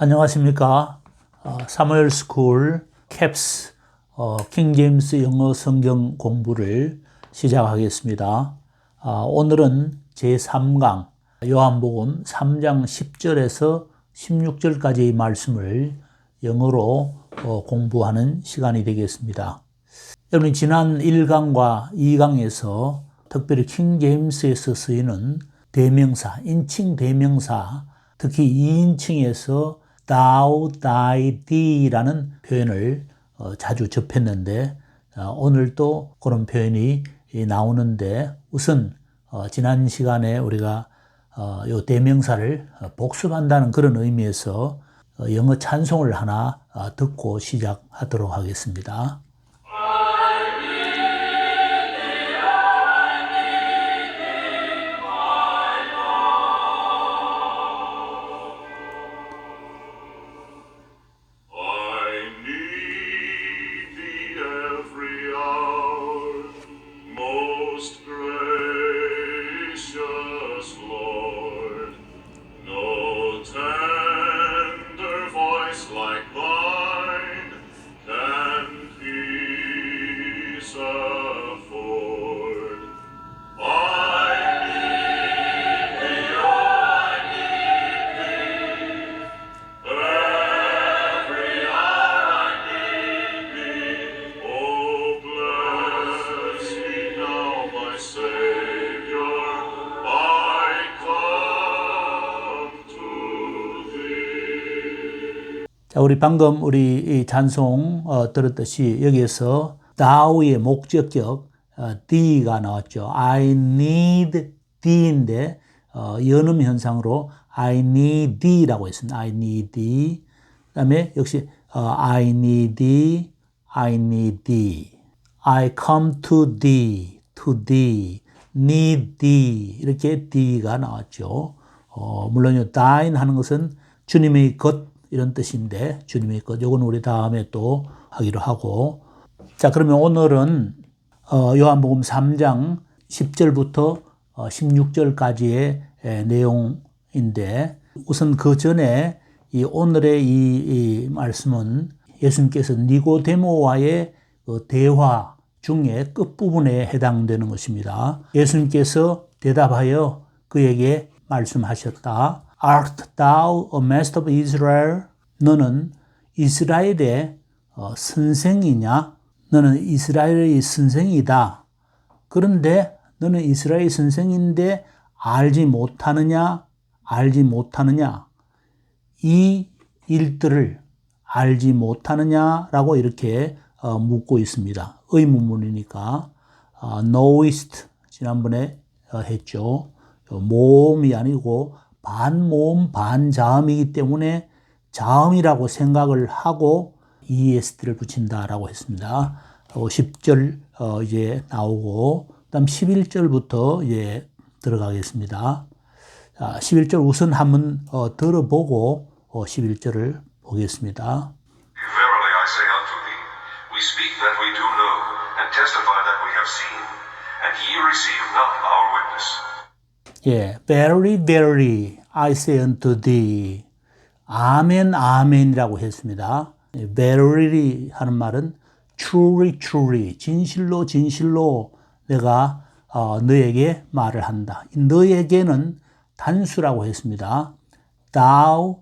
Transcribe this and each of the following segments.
안녕하십니까. 사무엘 스쿨 캡스 킹 제임스 영어 성경 공부를 시작하겠습니다. 오늘은 제3강 요한복음 3장 10절에서 16절까지의 말씀을 영어로 공부하는 시간이 되겠습니다. 여러분, 지난 1강과 2강에서 특별히 킹 제임스에서 쓰이는 대명사, 인칭 대명사, 특히 2인칭에서 thou, thy, thee라는 표현을 자주 접했는데 오늘도 그런 표현이 나오는데 우선 지난 시간에 우리가 이 대명사를 복습한다는 그런 의미에서 영어 찬송을 하나 듣고 시작하도록 하겠습니다. 자, 우리 방금 이 찬송 들었듯이 여기에서 thou의 목적격 thee가 나왔죠. I need thee인데 연음 현상으로 I need thee라고 했습니다. I need thee. 그다음에 역시 I need thee, I need thee. I come to thee, need thee 이렇게 thee가 나왔죠. 물론 thine 하는 것은 주님의 것 이런 뜻인데 주님의 것, 요건 우리 다음에 또 하기로 하고. 자, 그러면 오늘은 요한복음 3장 10절부터 16절까지의 내용인데 우선 그 전에 오늘의 이 말씀은 예수님께서 니고데모와의 대화 중에 끝부분에 해당되는 것입니다. 예수님께서 대답하여 그에게 말씀하셨다. Art thou a master of Israel? 너는 이스라엘의 선생이냐? 너는 이스라엘의 선생이다. 그런데 너는 이스라엘 선생인데 알지 못하느냐? 알지 못하느냐? 이 일들을 알지 못하느냐라고 이렇게 묻고 있습니다. 의문문이니까 knowest 지난번에 했죠. 모음이 아니고 반모음 반자음이기 때문에 자음이라고 생각을 하고 ESD를 붙인다라고 했습니다. 10절 이제 나오고 그다음 11절부터 이제 들어가겠습니다. 자, 11절 우선 한번 들어보고 11절을 보겠습니다. Verily I say unto thee, we speak that we do know, and testify that we have seen, and ye receive not our witness. 예, verily, verily, I say unto thee. 아멘, 아멘이라고 했습니다. verily 하는 말은 truly, truly, 진실로, 진실로 내가 너에게 말을 한다. 너에게는 단수라고 했습니다. thou,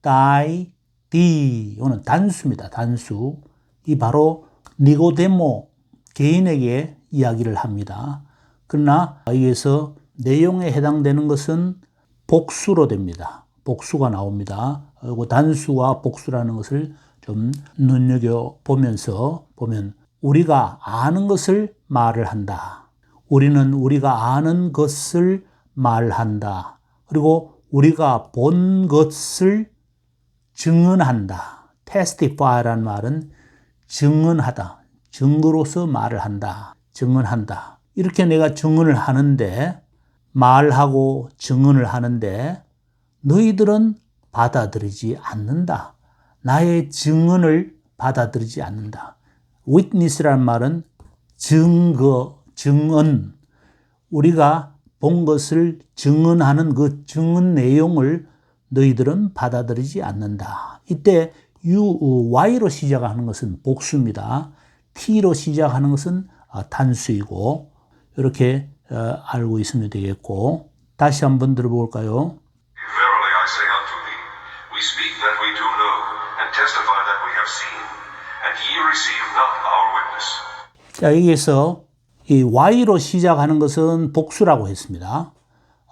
thy, thee. 이거는 단수입니다. 단수. 이 바로 니고데모 개인에게 이야기를 합니다. 그러나 여기에서 내용에 해당되는 것은 복수로 됩니다. 복수가 나옵니다. 그리고 단수와 복수라는 것을 좀 눈여겨보면서 보면 우리가 아는 것을 말을 한다. 우리는 우리가 아는 것을 말한다. 그리고 우리가 본 것을 증언한다. testify라는 말은 증언하다. 증거로서 말을 한다. 증언한다. 이렇게 내가 증언을 하는데 말하고 증언을 하는데 너희들은 받아들이지 않는다. 나의 증언을 받아들이지 않는다. witness라는 말은 증거, 증언. 우리가 본 것을 증언하는 그 증언 내용을 너희들은 받아들이지 않는다. 이때 Y로 시작하는 것은 복수입니다. T로 시작하는 것은 단수이고 이렇게 알고 있으면 되겠고 다시 한번 들어볼까요? Verily I say unto thee, we speak that we do know, and testify that we have seen, and ye receive not our witness. 자, 여기에서 이 Y로 시작하는 것은 복수라고 했습니다.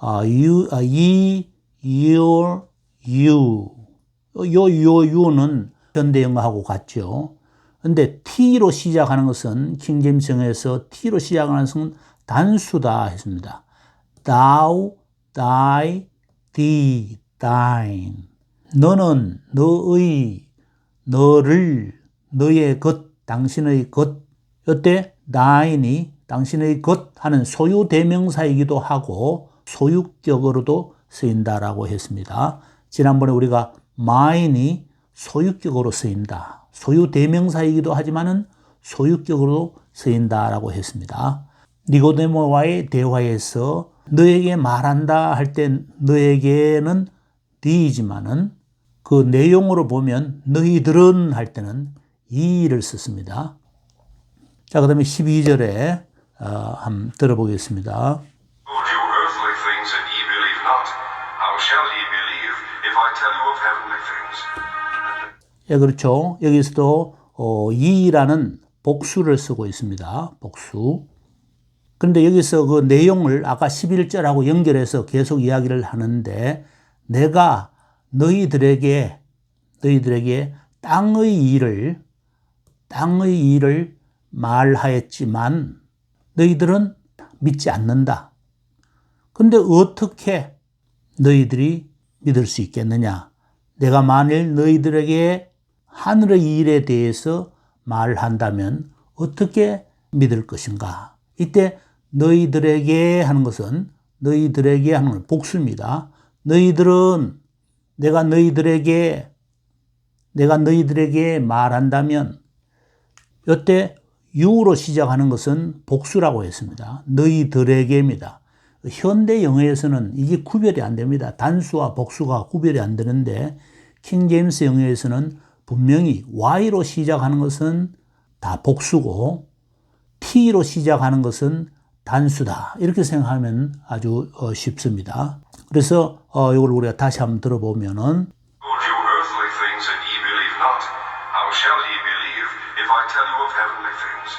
ye, your, you. you는 현대영어하고 같죠. 근데 T로 시작하는 것은 킹제임스에서 T로 시작하는 것은 단수다 했습니다. thou, thy, thee, thine. 너는, 너의, 너를, 너의 것, 당신의 것. 이때 thine이 당신의 것 하는 소유 대명사이기도 하고 소유격으로도 쓰인다라고 했습니다. 지난번에 우리가 mine이 소유격으로 쓰인다. 소유 대명사이기도 하지만은 소유격으로 쓰인다라고 했습니다. 니고데모와의 대화에서 너에게 말한다 할 때 너에게는 네이지만은 그 내용으로 보면 너희들은 할 때는 이를 썼습니다. 자, 그 다음에 12절에 한번 들어보겠습니다. Told you earthly things, and ye believe not. How shall ye believe if I tell you of heavenly things? 예, 그렇죠. 여기서도 이라는 복수를 쓰고 있습니다. 복수. 그런데 여기서 그 내용을 아까 11절하고 연결해서 계속 이야기를 하는데 내가 너희들에게 땅의 일을 말하였지만 너희들은 믿지 않는다. 근데 어떻게 너희들이 믿을 수 있겠느냐? 내가 만일 너희들에게 하늘의 일에 대해서 말한다면 어떻게 믿을 것인가? 이때 너희들에게 하는 것은 복수입니다. 너희들은 내가 너희들에게 말한다면 이때 you로 시작하는 것은 복수라고 했습니다. 너희들에게입니다. 현대 영어에서는 이게 구별이 안 됩니다. 단수와 복수가 구별이 안 되는데 킹제임스 영어에서는 분명히 Y로 시작하는 것은 다 복수고 T로 시작하는 것은 단수다. 이렇게 생각하면 아주 쉽습니다. 그래서 이걸 우리가 다시 한번 들어보면은 Told you earthly things, and ye believe not. How shall ye believe if I tell you of heavenly things?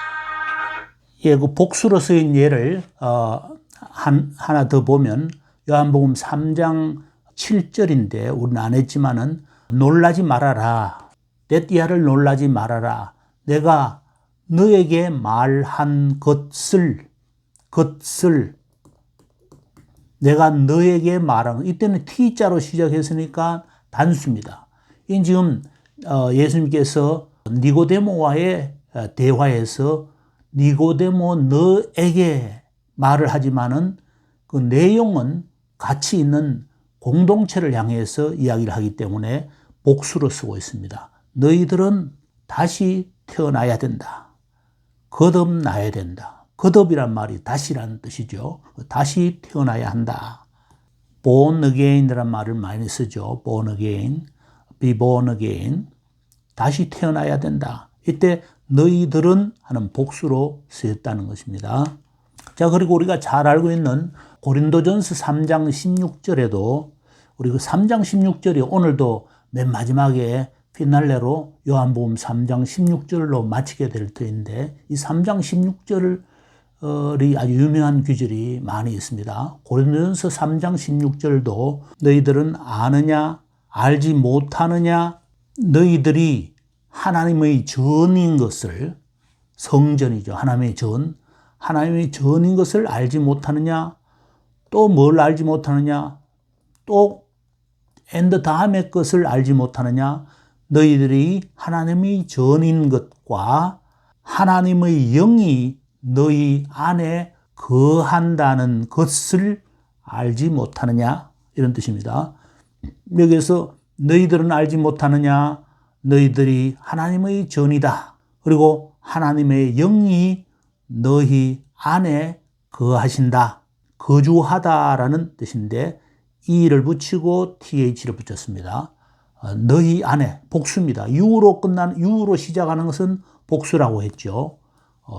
예, 그 복수로 쓰인 예를 하나 더 보면 요한복음 3장 7절인데 우리는 안 했지만은 놀라지 말아라. 내 띠아를 놀라지 말아라. 내가 너에게 말한 것을 내가 너에게 말한 이때는 T자로 시작했으니까 단수입니다. 이 지금 예수님께서 니고데모와의 대화에서 니고데모 너에게 말을 하지만은 그 내용은 같이 있는 공동체를 향해서 이야기를 하기 때문에 복수로 쓰고 있습니다. 너희들은 다시 태어나야 된다. 거듭나야 된다. 거듭이란 말이 다시라는 뜻이죠. 다시 태어나야 한다. born again이라는 말을 많이 쓰죠. born again, be born again. 다시 태어나야 된다. 이때 너희들은 하는 복수로 쓰였다는 것입니다. 자, 그리고 우리가 잘 알고 있는 고린도전서 3장 16절에도 우리 그 3장 16절이 오늘도 맨 마지막에 피날레로 요한복음 3장 16절로 마치게 될 터인데 이 3장 16절이 아주 유명한 구절이 많이 있습니다. 고린도전서 3장 16절도 너희들은 아느냐 알지 못하느냐 너희들이 하나님의 전인 것을 성전이죠. 하나님의 전인 것을 알지 못하느냐 또 뭘 알지 못하느냐 또 and 다음의 것을 알지 못하느냐 너희들이 하나님의 전인 것과 하나님의 영이 너희 안에 거한다는 것을 알지 못하느냐 이런 뜻입니다. 여기서 너희들은 알지 못하느냐 너희들이 하나님의 전이다. 그리고 하나님의 영이 너희 안에 거하신다. 거주하다라는 뜻인데 e를 붙이고 th를 붙였습니다. 너희 안에 복수입니다. 유로 시작하는 것은 복수라고 했죠.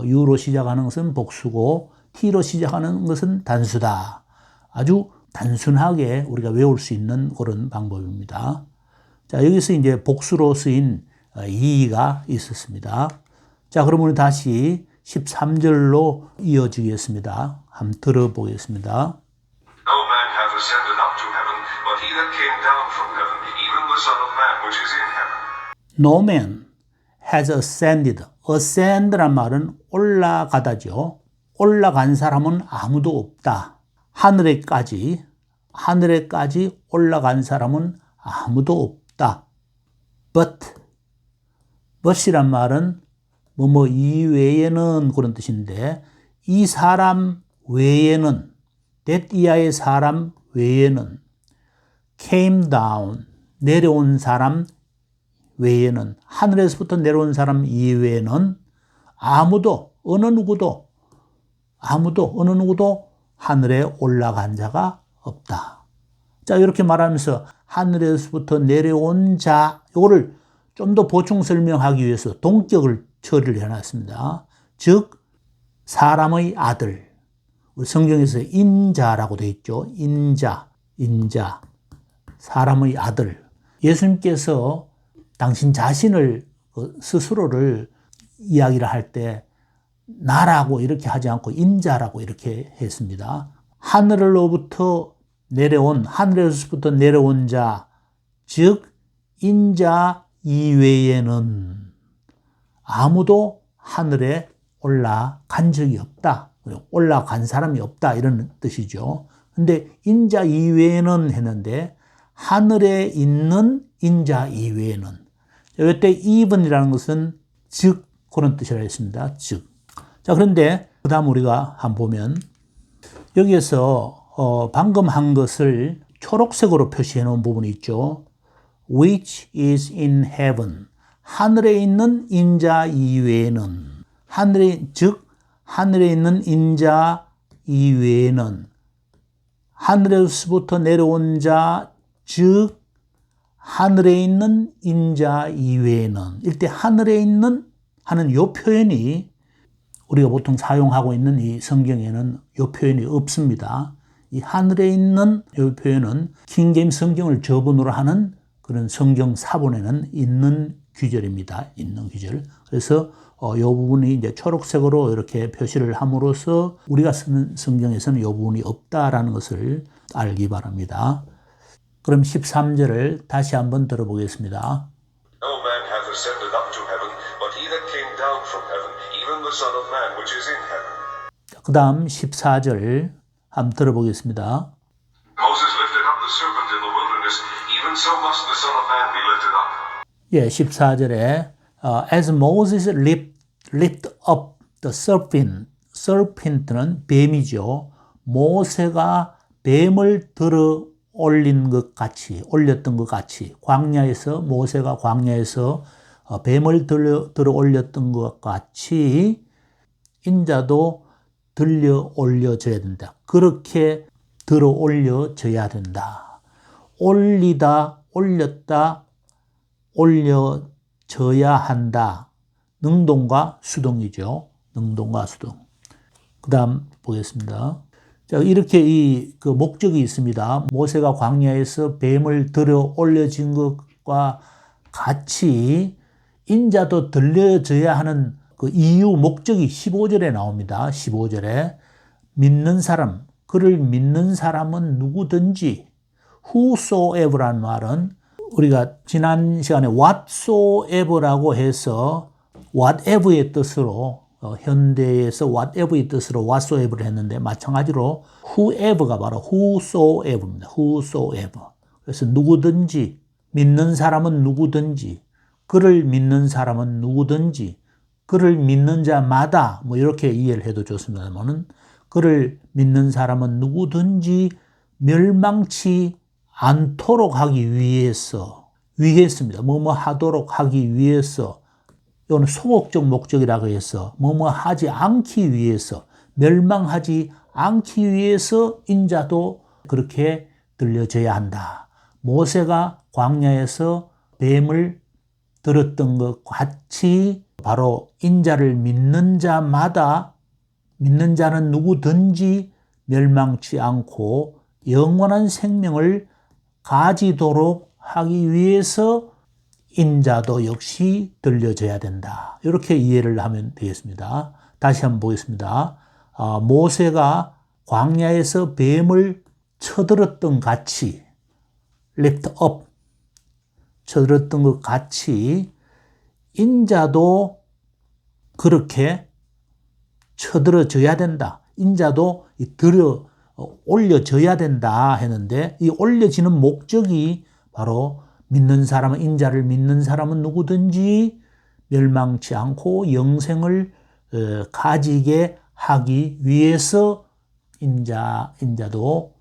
유로 시작하는 것은 복수고 t로 시작하는 것은 단수다. 아주 단순하게 우리가 외울 수 있는 그런 방법입니다. 자, 여기서 이제 복수로 쓰인 이가 있었습니다. 자, 그러면 다시 13절로 이어지겠습니다. 한번 들어보겠습니다. No man hath ascended up to heaven, but he that came down from heaven, even the Son of Man which is in heaven. No man has ascended. ascend란 말은 올라가다죠. 올라간 사람은 아무도 없다. 하늘에까지 올라간 사람은 아무도 없다. but이란 말은 뭐뭐 이외에는 그런 뜻인데 이 사람 외에는 that 이하의 사람 외에는 came down 내려온 사람 외에는 하늘에서부터 내려온 사람 이외에는 아무도 어느 누구도 하늘에 올라간 자가 없다. 자, 이렇게 말하면서 하늘에서부터 내려온 자, 이거를 좀 더 보충 설명하기 위해서 동격을 처리를 해놨습니다. 즉, 사람의 아들. 우리 성경에서 인자라고 되어 있죠. 인자. 사람의 아들. 예수님께서 당신 자신을, 스스로를 이야기를 할 때 나라고 이렇게 하지 않고 인자라고 이렇게 했습니다. 하늘로부터 하늘에서부터 내려온 자, 즉 인자 이외에는 아무도 하늘에 올라간 적이 없다. 올라간 사람이 없다. 이런 뜻이죠. 근데 인자 이외에는 했는데 하늘에 있는 인자 이외에는 이때 even이라는 것은 즉 그런 뜻이라 했습니다. 즉. 자, 그런데 그 다음 우리가 한번 보면 여기에서 방금 한 것을 초록색으로 표시해 놓은 부분이 있죠. Which is in heaven. 하늘에 있는 인자 이외에는 하늘에 있는 인자 이외에는 하늘에서부터 내려온 자, 즉 하늘에 있는 인자 이외에는 이때 하늘에 있는 하는 요 표현이 우리가 보통 사용하고 있는 이 성경에는 요 표현이 없습니다. 이 하늘에 있는 요 표현은 킹제임스 성경을 저번으로 하는 그런 성경 사본에는 있는 규절입니다. 있는 규절. 그래서 이 부분이 이제 초록색으로 이렇게 표시를 함으로써 우리가 쓰는 성경에서는 이 부분이 없다라는 것을 알기 바랍니다. 그럼 13절을 다시 한번 들어보겠습니다. No man hath ascended up to heaven, but he that came down from heaven, even the Son of Man which is in heaven. 그 다음 14절 한번 들어보겠습니다. Moses lifted up the serpent in the wilderness, even so must the Son of Man be lifted up. 예, 14절에 as Moses lift up the serpent는 뱀이죠. 모세가 뱀을 들어 올렸던 것 같이 모세가 광야에서 뱀을 들어 올렸던 것 같이 인자도 들려 올려져야 된다. 그렇게 들어 올려져야 된다. 올렸다, 올려져야 한다. 능동과 수동이죠. 능동과 수동. 그 다음 보겠습니다. 자, 이렇게 그 목적이 있습니다. 모세가 광야에서 뱀을 들어 올려진 것과 같이 인자도 들려져야 하는 그 이유, 목적이 15절에 나옵니다. 15절에 믿는 사람, 그를 믿는 사람은 누구든지 whosoever라는 말은 우리가 지난 시간에 whatsoever라고 해서 whatever의 뜻으로 현대에서 whatever의 뜻으로 whatsoever를 했는데 마찬가지로 whoever가 바로 whosoever입니다. whosoever. 그래서 누구든지, 믿는 사람은 누구든지, 그를 믿는 사람은 누구든지, 그를 믿는 자마다 뭐 이렇게 이해를 해도 좋습니다만은 그를 믿는 사람은 누구든지 멸망치 않도록 하기 위해서입니다. 뭐뭐 하도록 하기 위해서. 이거는 소극적 목적이라고 해서 뭐뭐 하지 않기 위해서, 멸망하지 않기 위해서 인자도 그렇게 들려져야 한다. 모세가 광야에서 뱀을 들었던 것 같이 바로 인자를 믿는 자마다 믿는 자는 누구든지 멸망치 않고 영원한 생명을 가지도록 하기 위해서 인자도 역시 들려져야 된다. 이렇게 이해를 하면 되겠습니다. 다시 한번 보겠습니다. 모세가 광야에서 뱀을 쳐들었던 같이 lift up 쳐들었던 것 같이 인자도 그렇게 쳐들어져야 된다. 인자도 들어 올려져야 된다 했는데 이 올려지는 목적이 바로 믿는 사람은 인자를 믿는 사람은 누구든지 멸망치 않고 영생을 가지게 하기 위해서 인자도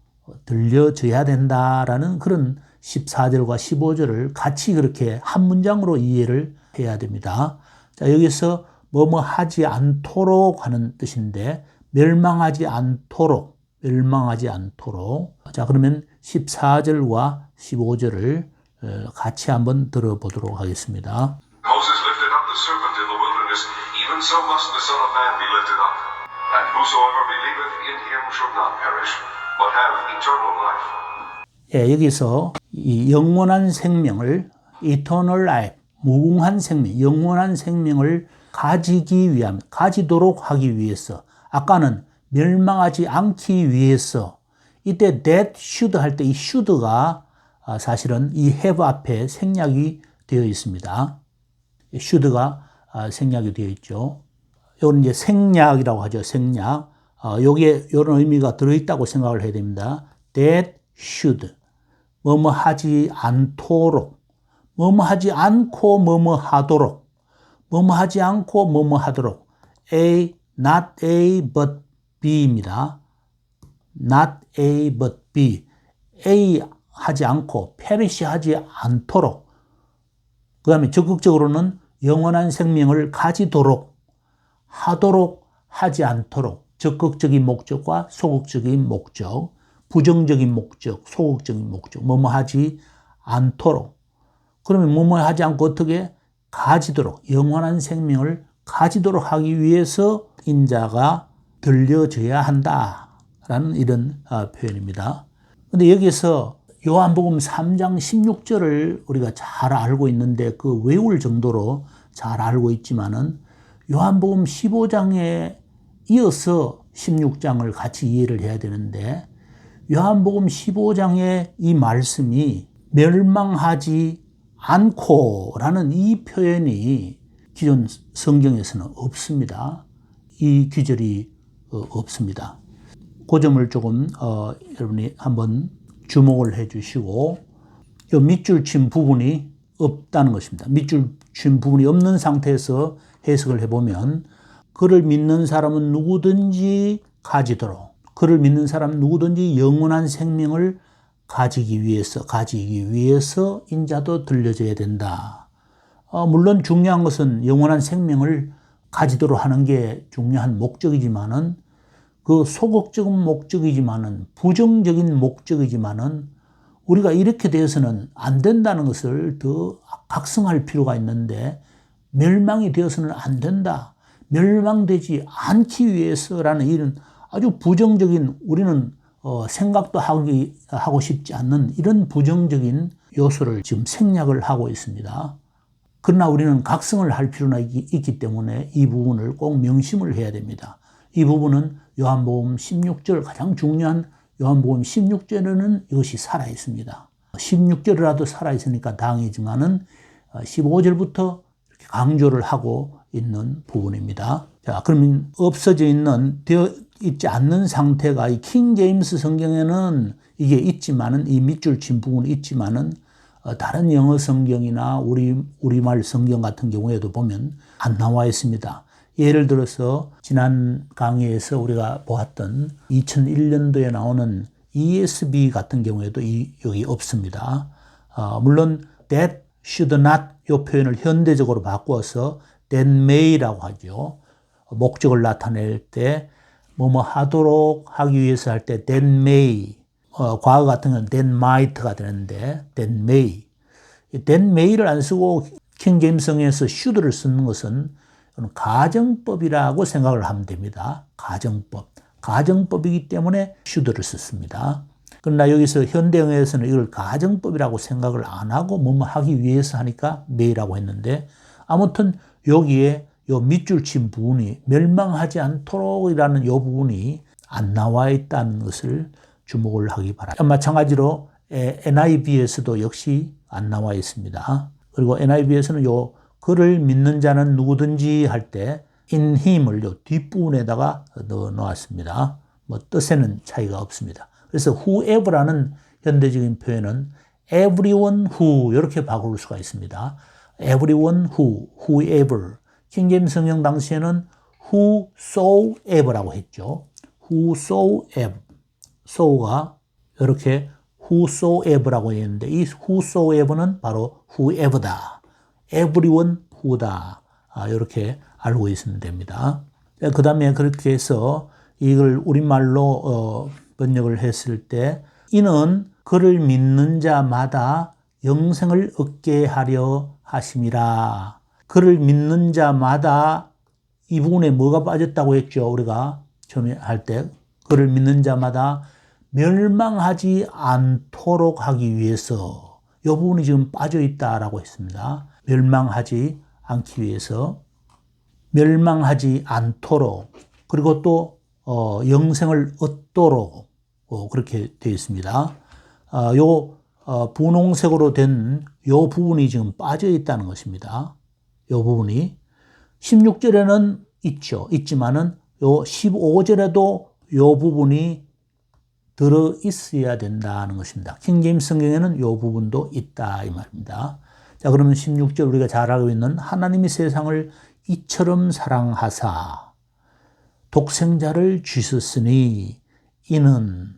들려져야 된다라는 그런 14절과 15절을 같이 그렇게 한 문장으로 이해를 해야 됩니다. 자, 여기서 뭐뭐 하지 않도록 하는 뜻인데 멸망하지 않도록. 자, 그러면 14절과 15절을 같이 한번 들어보도록 하겠습니다. Moses lifted up the serpent in the wilderness, even so must the Son of Man be lifted up. And whosoever believeth in him should not perish, but have eternal life. 예, 여기서 이 영원한 생명을 eternal life, 무궁한 생명, 영원한 생명을 가지기 위함, 가지도록 하기 위해서 아까는 멸망하지 않기 위해서 이때 that should 할 때 이 should가 사실은 이 have 앞에 생략이 되어 있습니다. should가 생략이 되어 있죠. 이건 이제 생략이라고 하죠. 생략. 여기에 이런 의미가 들어있다고 생각을 해야 됩니다. that should. 뭐뭐 하지 않도록. 뭐뭐 하지 않고 뭐뭐 하도록. 뭐뭐 하지 않고 뭐뭐 하도록. A, not A, but B입니다. Not A, but B. A 하지 않고 perish 하지 않도록. 그 다음에 적극적으로는 영원한 생명을 가지도록 하도록 하지 않도록. 적극적인 목적과 소극적인 목적, 부정적인 목적, 소극적인 목적, 뭐뭐 하지 않도록. 그러면 뭐뭐 하지 않고 어떻게 가지도록, 영원한 생명을 가지도록 하기 위해서 인자가 들려져야 한다라는 이런 표현입니다. 그런데 여기서 요한복음 3장 16절을 우리가 잘 알고 있는데 그 외울 정도로 잘 알고 있지만은 요한복음 15장에 이어서 16장을 같이 이해를 해야 되는데 요한복음 15장의 이 말씀이 멸망하지 않고라는 이 표현이 기존 성경에서는 없습니다. 이 구절이 없습니다. 그 점을 조금 여러분이 한번 주목을 해 주시고 이 밑줄 친 부분이 없다는 것입니다. 밑줄 친 부분이 없는 상태에서 해석을 해보면 그를 믿는 사람은 누구든지 가지도록 그를 믿는 사람은 누구든지 영원한 생명을 가지기 위해서 인자도 들려져야 된다. 물론 중요한 것은 영원한 생명을 가지도록 하는 게 중요한 목적이지만은 그 소극적인 목적이지만은 부정적인 목적이지만은 우리가 이렇게 되어서는 안 된다는 것을 더 각성할 필요가 있는데 멸망이 되어서는 안 된다. 멸망되지 않기 위해서라는 이런 아주 부정적인 우리는 생각도 하고 싶지 않는 이런 부정적인 요소를 지금 생략을 하고 있습니다. 그러나 우리는 각성을 할 필요가 있기 때문에 이 부분을 꼭 명심을 해야 됩니다. 이 부분은 요한복음 16절 가장 중요한 요한복음 16절에는 이것이 살아 있습니다. 16절이라도 살아 있으니까 다행이지만은 15절부터 이렇게 강조를 하고 있는 부분입니다. 자, 그러면 없어져 되어 있지 않는 상태가 이 킹 제임스 성경에는 이게 있지만은 이 밑줄 친 부분이 있지만은 다른 영어 성경이나 우리말 성경 같은 경우에도 보면 안 나와 있습니다. 예를 들어서 지난 강의에서 우리가 보았던 2001년도에 나오는 ESV 같은 경우에도 여기 없습니다. 물론 that should not 이 표현을 현대적으로 바꾸어서 that may라고 하죠. 목적을 나타낼 때 뭐뭐 하도록 하기 위해서 할 때 that may 과거 같은 건 that might가 되는데 that may. that may를 안 쓰고 킹 제임스성에서 should를 쓰는 것은 가정법이라고 생각을 하면 됩니다. 가정법. 가정법이기 때문에 should를 썼습니다. 그러나 여기서 현대영어에서는 이걸 가정법이라고 생각을 안 하고 뭐뭐 하기 위해서 하니까 may라고 했는데 아무튼 여기에 요 밑줄 친 부분이 멸망하지 않도록이라는 요 부분이 안 나와 있다는 것을 주목을 하기 바랍니다. 마찬가지로 NIV에서도 역시 안 나와 있습니다. 그리고 NIV에서는 요 그를 믿는 자는 누구든지 할 때 in him을 요 뒷부분에다가 넣어 놓았습니다. 뭐 뜻에는 차이가 없습니다. 그래서 whoever라는 현대적인 표현은 everyone who 이렇게 바꿀 수가 있습니다. everyone who, whoever. 킹제임스 성경 당시에는 whosoever라고 했죠. whosoever. so가 이렇게 whosoever라고 했는데 이 whosoever는 바로 whoever다. everyone who다. 이렇게 알고 있으면 됩니다. 그 다음에 그렇게 해서 이걸 우리말로 번역을 했을 때 이는 그를 믿는 자마다 영생을 얻게 하려 하심이라. 그를 믿는 자마다 이 부분에 뭐가 빠졌다고 했죠? 우리가 처음에 할 때 그를 믿는 자마다 멸망하지 않도록 하기 위해서 이 부분이 지금 빠져 있다라고 했습니다. 멸망하지 않기 위해서 멸망하지 않도록 그리고 또 영생을 얻도록 그렇게 되어 있습니다. 분홍색으로 된 요 부분이 지금 빠져 있다는 것입니다. 요 부분이 16절에는 있지만은 요 15절에도 요 부분이 들어 있어야 된다는 것입니다. 킹제임스 성경에는 요 부분도 있다 이 말입니다. 자, 그러면 16절 우리가 잘 알고 있는 하나님이 세상을 이처럼 사랑하사 독생자를 주셨으니 이는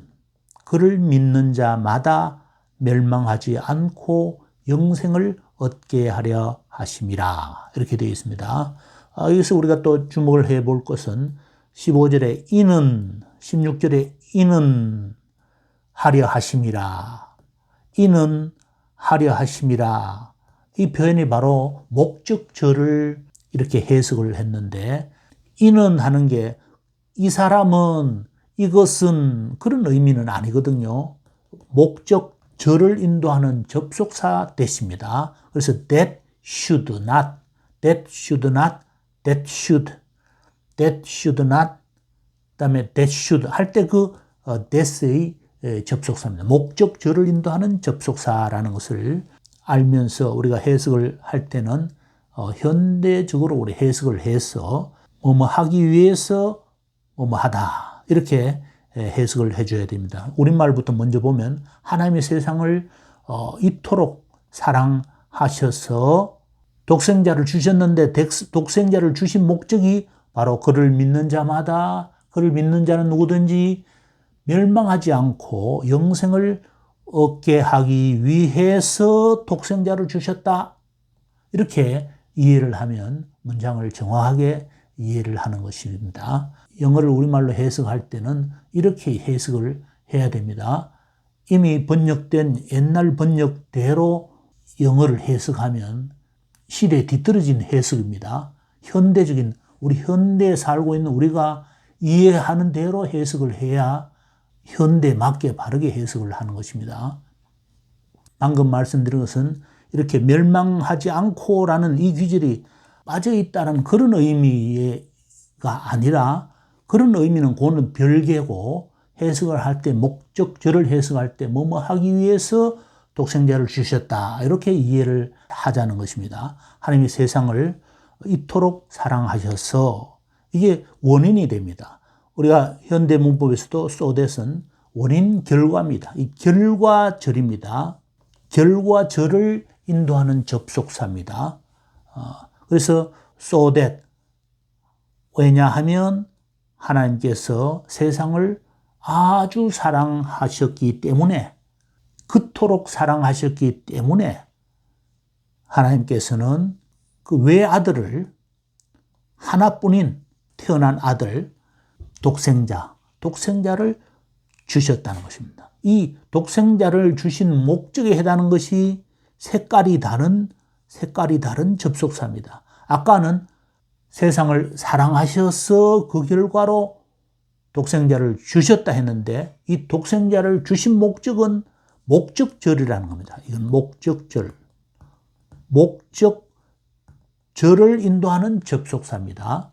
그를 믿는 자마다 멸망하지 않고 영생을 얻게 하려 하심이라 이렇게 되어 있습니다. 여기서 우리가 또 주목을 해볼 것은 15절에 이는 16절에 이는 하려 하심이라 이는 하려 하심이라 이 표현이 바로 목적절을 이렇게 해석을 했는데 이는 하는 게 이 사람은 이것은 그런 의미는 아니거든요. 목적절을 인도하는 접속사 대시입니다. 그래서 that should not, that should not, that should, that should not, 그다음에 that should 할 때 그 that의 접속사입니다. 목적절을 인도하는 접속사라는 것을 알면서 우리가 해석을 할 때는 현대적으로 우리 해석을 해서 뭐뭐 하기 위해서 뭐뭐 하다 이렇게 해석을 해줘야 됩니다. 우리말부터 먼저 보면 하나님의 세상을 이토록 사랑하셔서 독생자를 주셨는데 독생자를 주신 목적이 바로 그를 믿는 자마다 그를 믿는 자는 누구든지 멸망하지 않고 영생을 얻게 하기 위해서 독생자를 주셨다. 이렇게 이해를 하면 문장을 정확하게 이해를 하는 것입니다. 영어를 우리말로 해석할 때는 이렇게 해석을 해야 됩니다. 이미 번역된 옛날 번역대로 영어를 해석하면 시대에 뒤떨어진 해석입니다. 현대적인 우리 현대에 살고 있는 우리가 이해하는 대로 해석을 해야 현대에 맞게 바르게 해석을 하는 것입니다. 방금 말씀드린 것은 이렇게 멸망하지 않고라는 이 귀절이 빠져 있다는 그런 의미가 아니라 그런 의미는 그거는 별개고 해석을 할 때 목적절을 해석할 때 뭐뭐 하기 위해서 독생자를 주셨다 이렇게 이해를 하자는 것입니다. 하나님이 세상을 이토록 사랑하셔서 이게 원인이 됩니다. 우리가 현대 문법에서도 so that은 원인 결과입니다. 이 결과절입니다. 결과절을 인도하는 접속사입니다. 그래서 so that 왜냐하면 하나님께서 세상을 아주 사랑하셨기 때문에 그토록 사랑하셨기 때문에 하나님께서는 그 외아들을 하나뿐인 태어난 아들 독생자를 주셨다는 것입니다. 이 독생자를 주신 목적에 해당하는 것이 색깔이 다른 접속사입니다. 아까는 세상을 사랑하셔서 그 결과로 독생자를 주셨다 했는데 이 독생자를 주신 목적은 목적절이라는 겁니다. 이건 목적절. 목적절을 인도하는 접속사입니다.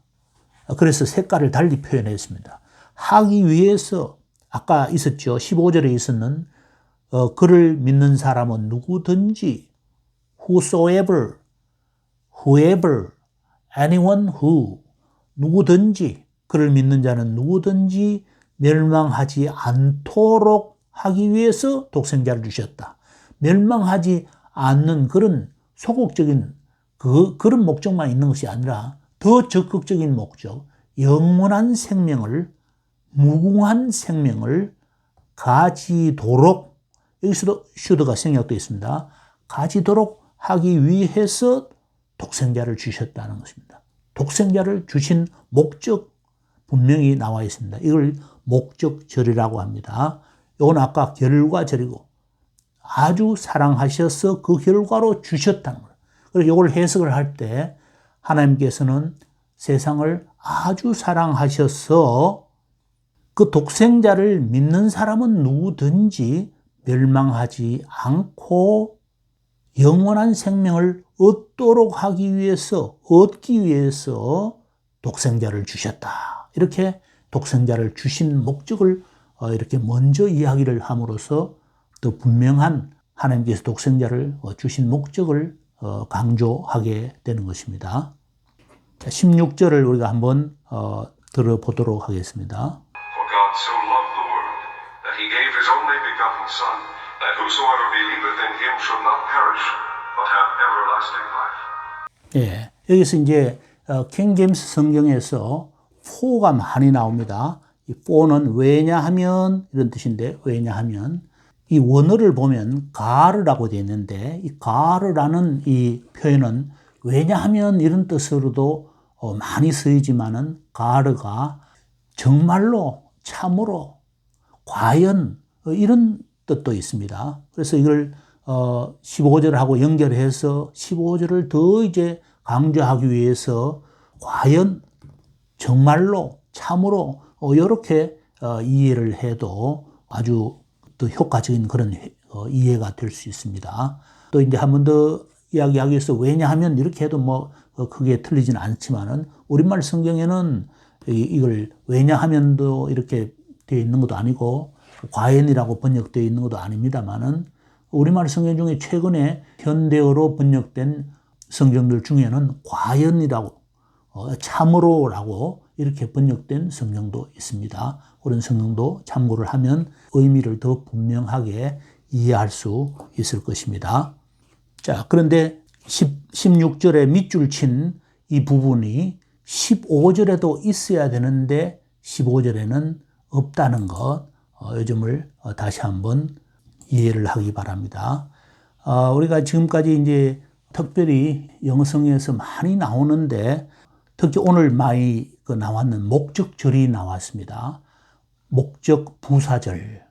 그래서 색깔을 달리 표현했습니다. 하기 위해서 아까 있었죠. 15절에 있었는 그를 믿는 사람은 누구든지 whosoever, whoever, anyone who 누구든지 그를 믿는 자는 누구든지 멸망하지 않도록 하기 위해서 독생자를 주셨다. 멸망하지 않는 그런 소극적인 그런 목적만 있는 것이 아니라 더 적극적인 목적, 영원한 생명을, 무궁한 생명을 가지도록, 여기서도 should가 생략되어 있습니다. 가지도록 하기 위해서 독생자를 주셨다는 것입니다. 독생자를 주신 목적 분명히 나와 있습니다. 이걸 목적절이라고 합니다. 이건 아까 결과절이고 아주 사랑하셔서 그 결과로 주셨다는 거예요. 그래서 이걸 해석을 할 때 하나님께서는 세상을 아주 사랑하셔서 그 독생자를 믿는 사람은 누구든지 멸망하지 않고 영원한 생명을 얻기 위해서 독생자를 주셨다. 이렇게 독생자를 주신 목적을 이렇게 먼저 이야기를 함으로써 더 분명한 하나님께서 독생자를 주신 목적을 강조하게 되는 것입니다. 16절을 우리가 한번 들어보도록 하겠습니다. For God so loved the world, that he gave his only begotten Son, that whosoever believeth in him should not perish, but have everlasting life. 예, 여기서 이제 킹 제임스 성경에서 for가 많이 나옵니다. 이 for는 왜냐하면 이런 뜻인데 왜냐하면 이 원어를 보면 가르라고 되어 있는데 이 가르라는 이 표현은 왜냐하면 이런 뜻으로도 많이 쓰이지만은 가르가 정말로 참으로 과연 이런 뜻도 있습니다. 그래서 이걸 15절하고 연결해서 15절을 더 이제 강조하기 위해서 과연 정말로 참으로 이렇게 이해를 해도 아주 더 효과적인 그런 이해가 될 수 있습니다. 또 이제 한 번 더 이야기하기 위해서 왜냐하면 이렇게 해도 뭐 크게 틀리지는 않지만은 우리말 성경에는 이걸 왜냐하면도 이렇게 되어 있는 것도 아니고 과연이라고 번역되어 있는 것도 아닙니다만은 우리말 성경 중에 최근에 현대어로 번역된 성경들 중에는 과연이라고 참으로라고 이렇게 번역된 성경도 있습니다. 그런 성경도 참고를 하면 의미를 더 분명하게 이해할 수 있을 것입니다. 자, 그런데 16절에 밑줄 친 이 부분이 15절에도 있어야 되는데 15절에는 없다는 것, 이 점을 다시 한번 이해를 하기 바랍니다. 우리가 지금까지 이제 특별히 영성에서 많이 나오는데 특히 오늘 많이 나왔는 목적절이 나왔습니다. 목적 부사절.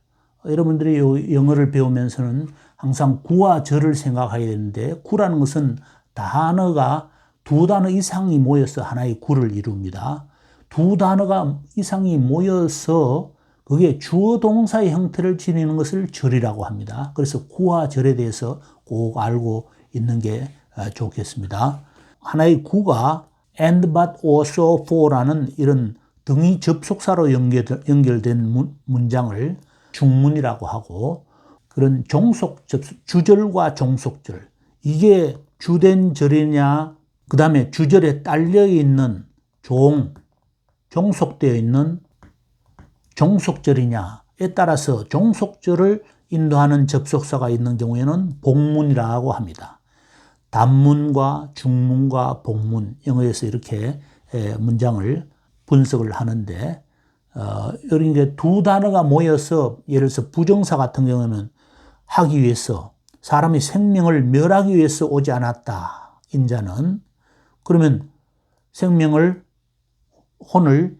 여러분들이 영어를 배우면서는 항상 구와 절을 생각해야 되는데 구라는 것은 단어가 두 단어 이상이 모여서 하나의 구를 이룹니다. 두 단어가 이상이 모여서 그게 주어 동사의 형태를 지니는 것을 절이라고 합니다. 그래서 구와 절에 대해서 꼭 알고 있는 게 좋겠습니다. 하나의 구가 and but also for라는 이런 등이 접속사로 연결된 문장을 중문이라고 하고 그런 주절과 종속절 이게 주된 절이냐 그 다음에 주절에 딸려 있는 종속되어 있는 종속절이냐에 따라서 종속절을 인도하는 접속사가 있는 경우에는 복문이라고 합니다. 단문과 중문과 복문, 영어에서 이렇게 문장을 분석을 하는데, 여기 이제 두 단어가 모여서 예를 들어서 부정사 같은 경우는 하기 위해서 사람이 생명을 멸하기 위해서 오지 않았다. 인자는 그러면 혼을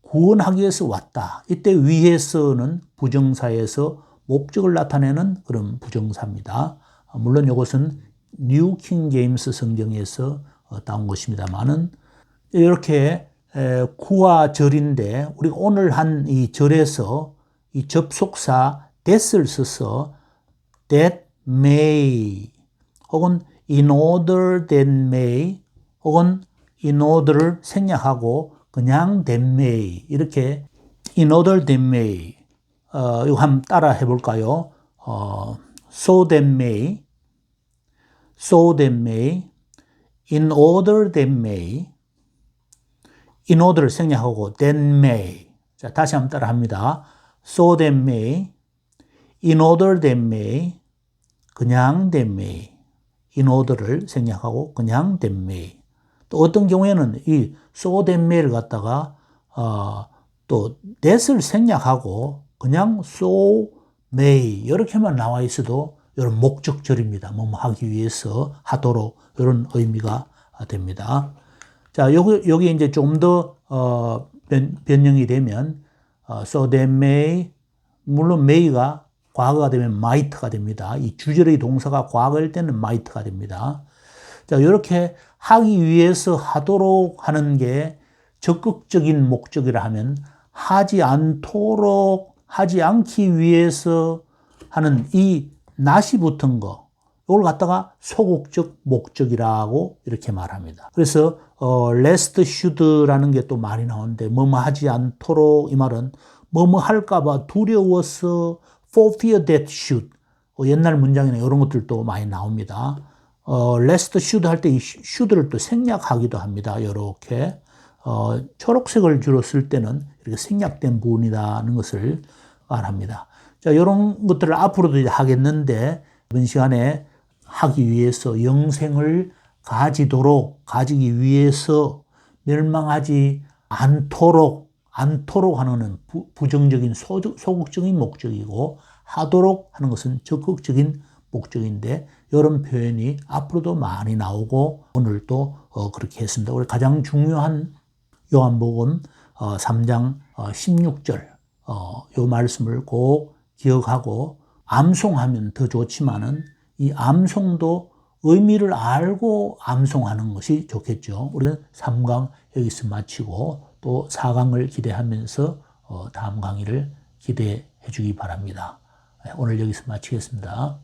구원하기 위해서 왔다. 이때 위해서는 부정사에서 목적을 나타내는 그런 부정사입니다. 물론 이것은 뉴 킹 제임스 성경에서 따온 것입니다만은 이렇게 구와 절인데 우리가 오늘 한 이 절에서 이 접속사 that을 써서 that may 혹은 in order that may 혹은 in order를 생략하고 그냥 that may 이렇게 in order that may 이거 한번 따라 해볼까요? so that may in order that may in order를 생략하고 that may 자 다시 한번 따라 합니다. so that may in order that may 그냥 that may in order를 생략하고 그냥 that may 또 어떤 경우에는 이 so that may를 갖다가 또 that을 생략하고 그냥 so may 이렇게만 나와 있어도 이런 목적절입니다. 뭐뭐 하기 위해서 하도록 이런 의미가 됩니다. 자, 여기 이제 좀 더 변형이 되면 so that may 물론 may가 과거가 되면 might가 됩니다. 이 주절의 동사가 과거일 때는 might가 됩니다. 자, 이렇게 하기 위해서 하도록 하는 게 적극적인 목적이라 하면 하지 않도록 하지 않기 위해서 하는 이 낫이 붙은 거 이걸 갖다가 소극적 목적이라고 이렇게 말합니다. 그래서 lest should라는 게 또 많이 나오는데 뭐뭐 하지 않도록 이 말은 뭐뭐 할까봐 두려워서 for fear that should 옛날 문장에는 이런 것들도 많이 나옵니다. lest should 할 때 이 should를 또 생략하기도 합니다. 이렇게 초록색을 주로 쓸 때는 이렇게 생략된 부분이라는 것을 말합니다. 자, 이런 것들을 앞으로도 이제 하겠는데 이번 시간에 하기 위해서 영생을 가지기 위해서 멸망하지 않도록 하는 부정적인 소극적인 목적이고 하도록 하는 것은 적극적인 목적인데 이런 표현이 앞으로도 많이 나오고 오늘 또 그렇게 했습니다. 우리 가장 중요한 요한복음 3장 16절 요 말씀을 꼭 기억하고 암송하면 더 좋지만은 이 암송도 의미를 알고 암송하는 것이 좋겠죠. 우리는 3강 여기서 마치고 또 4강을 기대하면서 다음 강의를 기대해 주기 바랍니다. 오늘 여기서 마치겠습니다.